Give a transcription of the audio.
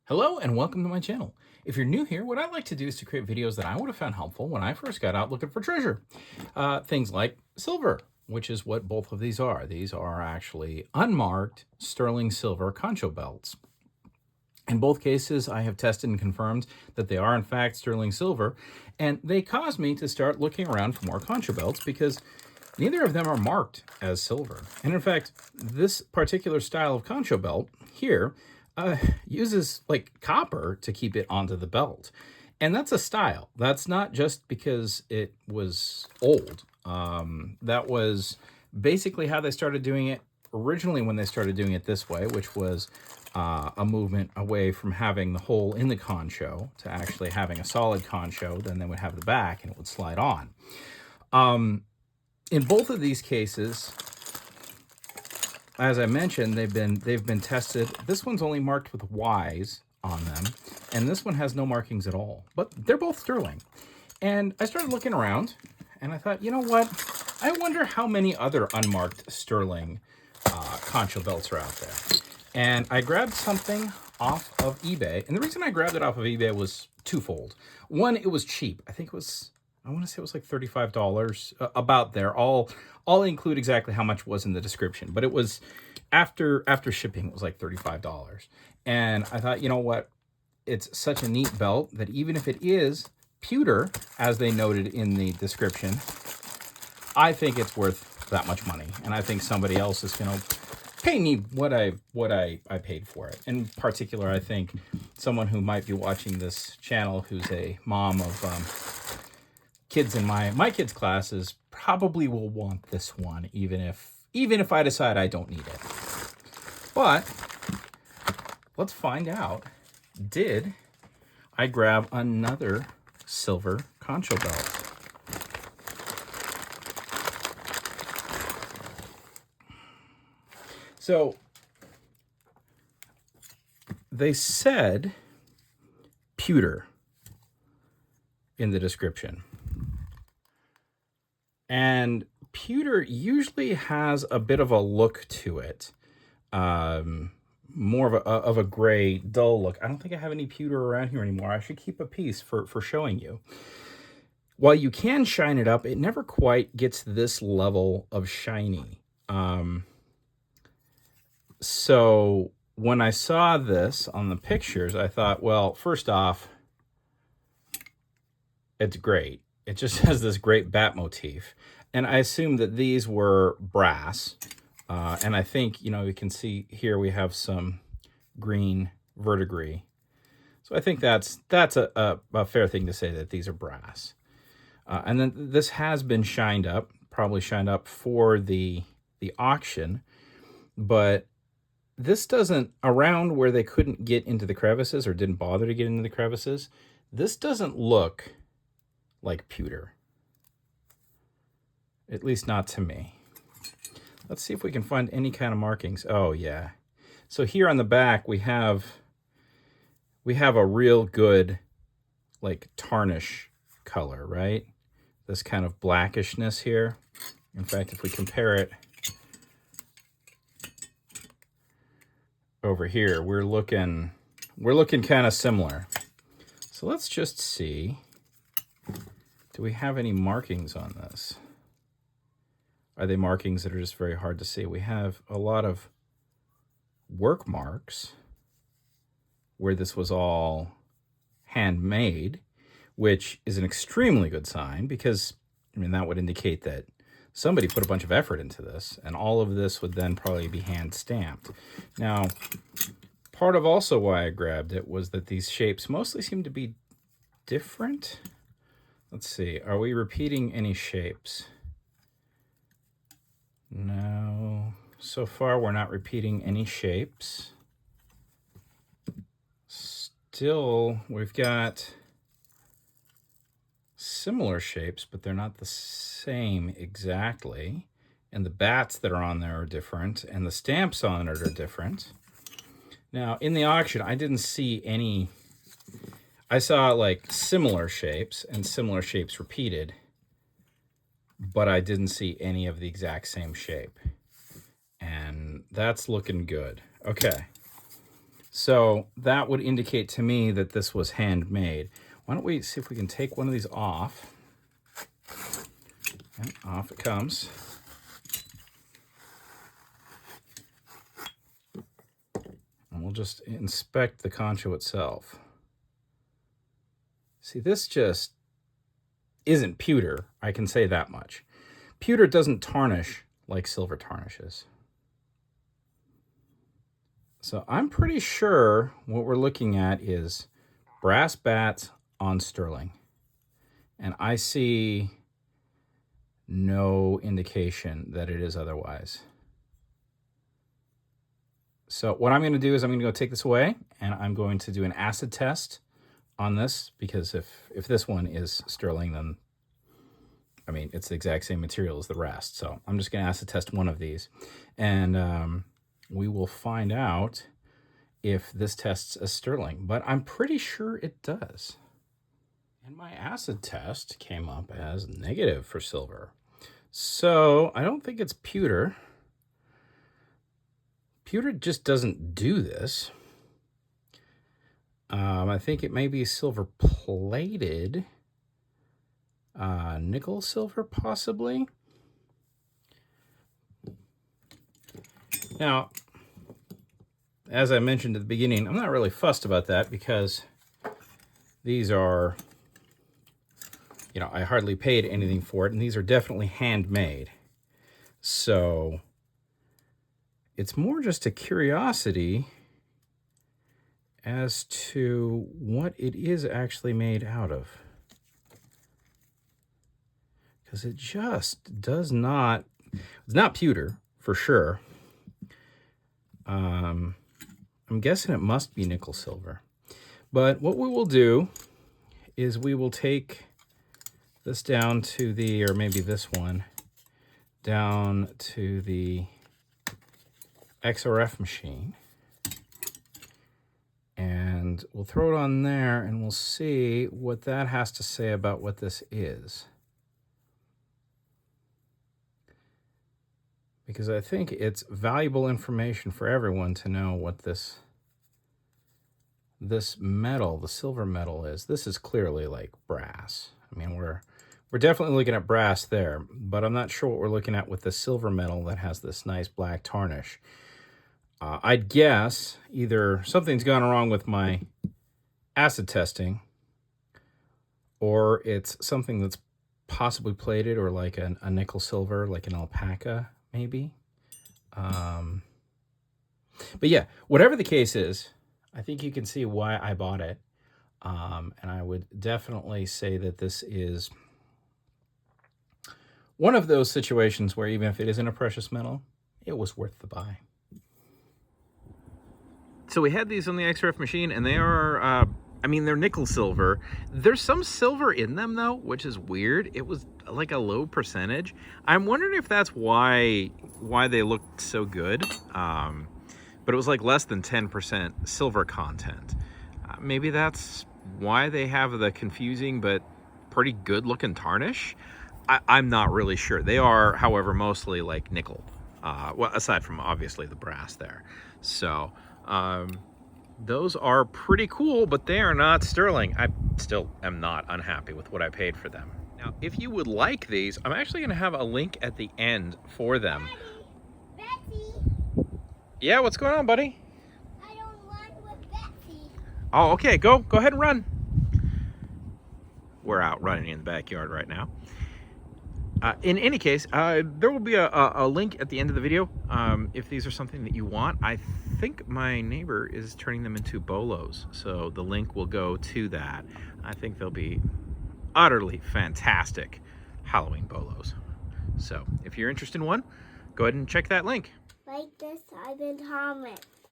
Hello and welcome to my channel. If you're new here, what I like to do is to create videos that I would have found helpful when I first got out looking for treasure. Things like silver, which is what both of these are. These are actually unmarked sterling silver concho belts. In both cases, I have tested and confirmed that they are in fact sterling silver, and they caused me to start looking around for more concho belts because neither of them are marked as silver. And in fact, this particular style of concho belt here uses like copper to keep it onto the belt. And that's a style. That's not just because it was old. That was basically how they started doing it originally when they started doing it this way, which was a movement away from having the hole in the concho to actually having a solid concho. Then they would have the back and it would slide on. In both of these cases, as I mentioned, they've been tested. This one's only marked with Y's on them, and this one has no markings at all. But they're both sterling. And I started looking around, and I thought, you know what? I wonder how many other unmarked sterling concho belts are out there. And I grabbed something off of eBay, and the reason I grabbed it off of eBay was twofold. One, it was cheap. I think it was, I want to say it was like $35, about there. I'll include exactly how much was in the description, but it was after shipping, it was like $35. And I thought, you know what? It's such a neat belt that even if it is pewter, as they noted in the description, I think it's worth that much money. And I think somebody else is going to pay me what I paid for it. In particular, I think someone who might be watching this channel who's a mom of kids in my kids' classes probably will want this one, even if I decide I don't need it. But let's find out. Did I grab another silver concho belt? So they said pewter in the description. And pewter usually has a bit of a look to it, more of a gray, dull look. I don't think I have any pewter around here anymore. I should keep a piece for showing you. While you can shine it up, it never quite gets this level of shiny. So when I saw this on the pictures, I thought, well, first off, it's great. It just has this great bat motif. And I assume that these were brass. And I think, you know, you can see here we have some green verdigris. So I think that's a fair thing to say that these are brass. And then this has been shined up, probably shined up for the auction. But this doesn't, around where they couldn't get into the crevices or didn't bother to get into the crevices, this doesn't look like pewter. At least not to me. Let's see if we can find any kind of markings. Oh yeah. So here on the back we have a real good like tarnish color, right? This kind of blackishness here. In fact, if we compare it over here, we're looking kind of similar. So let's just see. Do we have any markings on this? Are they markings that are just very hard to see? We have a lot of work marks where this was all handmade, which is an extremely good sign because, I mean, that would indicate that somebody put a bunch of effort into this, and all of this would then probably be hand stamped. Now, part of also why I grabbed it was that these shapes mostly seem to be different. Let's see, are we repeating any shapes? No, so far we're not repeating any shapes. Still, we've got similar shapes, but they're not the same exactly. And the bats that are on there are different, and the stamps on it are different. Now, in the auction, I didn't see any. I saw like similar shapes and similar shapes repeated, but I didn't see any of the exact same shape. And That's looking good. Okay. So that would indicate to me that this was handmade. Why don't we see if we can take one of these off. And off it comes. And we'll just inspect the concho itself. See, this just isn't pewter, I can say that much. Pewter doesn't tarnish like silver tarnishes. So I'm pretty sure what we're looking at is brass bats on sterling. And I see no indication that it is otherwise. So what I'm going to do is I'm going to go take this away and I'm going to do an acid test on this, because if this one is sterling, then I mean, it's the exact same material as the rest. So I'm just going to acid test one of these, and we will find out if this tests as sterling, but I'm pretty sure it does. And my acid test came up as negative for silver. So I don't think it's pewter. Pewter just doesn't do this. I think it may be silver plated. Nickel silver, possibly. Now, as I mentioned at the beginning, I'm not really fussed about that because these are, you know, I hardly paid anything for it, and these are definitely handmade. So it's more just a curiosity as to what it is actually made out of. Because it just does not, it's not pewter for sure. I'm guessing it must be nickel silver. But what we will do is we will take this down to the, or maybe this one, down to the XRF machine. And we'll throw it on there and we'll see what that has to say about what this is. Because I think it's valuable information for everyone to know what this metal, the silver metal, is. This is clearly like brass. I mean, we're definitely looking at brass there, but I'm not sure what we're looking at with the silver metal that has this nice black tarnish. I'd guess either something's gone wrong with my acid testing, or it's something that's possibly plated, or like a nickel silver, like an alpaca, maybe. But yeah, whatever the case is, I think you can see why I bought it. And I would definitely say that this is one of those situations where even if it isn't a precious metal, it was worth the buy. So we had these on the XRF machine, and they are, I mean, they're nickel silver. There's some silver in them, though, which is weird. It was like a low percentage. I'm wondering if that's why they looked so good. But it was like less than 10% silver content. Maybe that's why they have the confusing but pretty good-looking tarnish. I'm not really sure. They are, however, mostly like nickel. Well, aside from obviously the brass there. So those are pretty cool, but they are not sterling. I still am not unhappy with what I paid for them. Now, if you would like these, I'm actually going to have a link at the end for them. Betsy. Yeah, what's going on, buddy? I don't want with Betsy. Oh, okay. Go ahead and run. We're out running in the backyard right now. In any case, there will be a link at the end of the video if these are something that you want. I think my neighbor is turning them into bolos, so the link will go to that. I think they'll be utterly fantastic Halloween bolos. So if you're interested in one, go ahead and check that link. Like this, I've been Thomas.